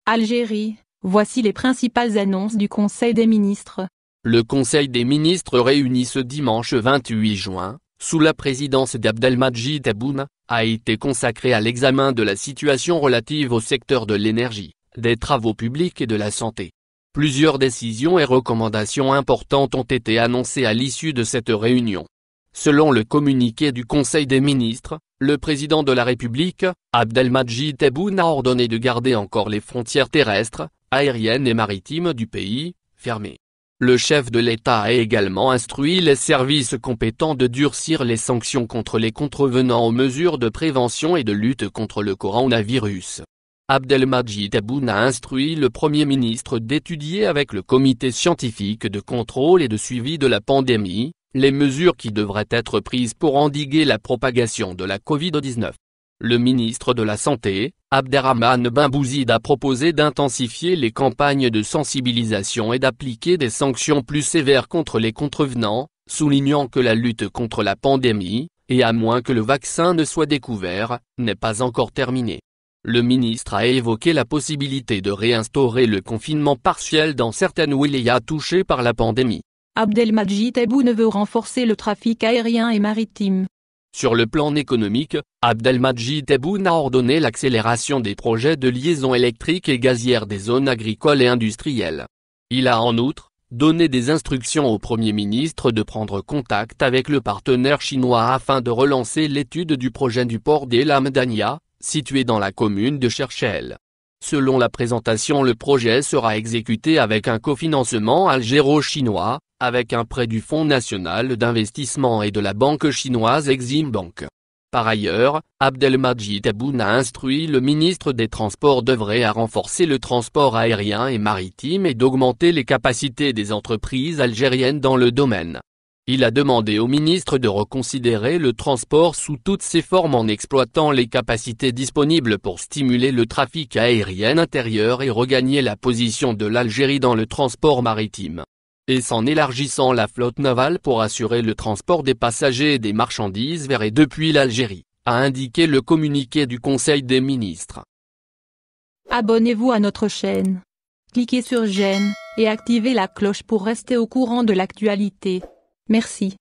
Algérie, voici les principales annonces du Conseil des ministres. Le Conseil des ministres réuni ce dimanche 28 juin, sous la présidence d'Abdelmadjid Tebboune, a été consacré à l'examen de la situation relative au secteur de l'énergie, des travaux publics et de la santé. Plusieurs décisions et recommandations importantes ont été annoncées à l'issue de cette réunion. Selon le communiqué du Conseil des ministres, le président de la République, Abdelmadjid Tebboune a ordonné de garder encore les frontières terrestres, aériennes et maritimes du pays, fermées. Le chef de l'État a également instruit les services compétents de durcir les sanctions contre les contrevenants aux mesures de prévention et de lutte contre le coronavirus. Abdelmadjid Tebboune a instruit le Premier ministre d'étudier avec le comité scientifique de contrôle et de suivi de la pandémie, les mesures qui devraient être prises pour endiguer la propagation de la Covid-19. Le ministre de la Santé, Abderrahmane Ben Bouzid a proposé d'intensifier les campagnes de sensibilisation et d'appliquer des sanctions plus sévères contre les contrevenants, soulignant que la lutte contre la pandémie, et à moins que le vaccin ne soit découvert, n'est pas encore terminée. Le ministre a évoqué la possibilité de réinstaurer le confinement partiel dans certaines wilayas touchées par la pandémie. Abdelmadjid Tebboune veut renforcer le trafic aérien et maritime. Sur le plan économique, Abdelmadjid Tebboune a ordonné l'accélération des projets de liaison électrique et gazière des zones agricoles et industrielles. Il a en outre donné des instructions au Premier ministre de prendre contact avec le partenaire chinois afin de relancer l'étude du projet du port d'El Hamdania, situé dans la commune de Cherchell. Selon la présentation, le projet sera exécuté avec un cofinancement algéro-chinois, avec un prêt du Fonds national d'investissement et de la banque chinoise Exim Bank. Par ailleurs, Abdelmadjid Tebboune a instruit le ministre des Transports d'œuvrer à renforcer le transport aérien et maritime et d'augmenter les capacités des entreprises algériennes dans le domaine. Il a demandé au ministre de reconsidérer le transport sous toutes ses formes en exploitant les capacités disponibles pour stimuler le trafic aérien intérieur et regagner la position de l'Algérie dans le transport maritime. Et en élargissant la flotte navale pour assurer le transport des passagers et des marchandises vers et depuis l'Algérie, a indiqué le communiqué du Conseil des ministres. Abonnez-vous à notre chaîne. Cliquez sur j'aime et activez la cloche pour rester au courant de l'actualité. Merci.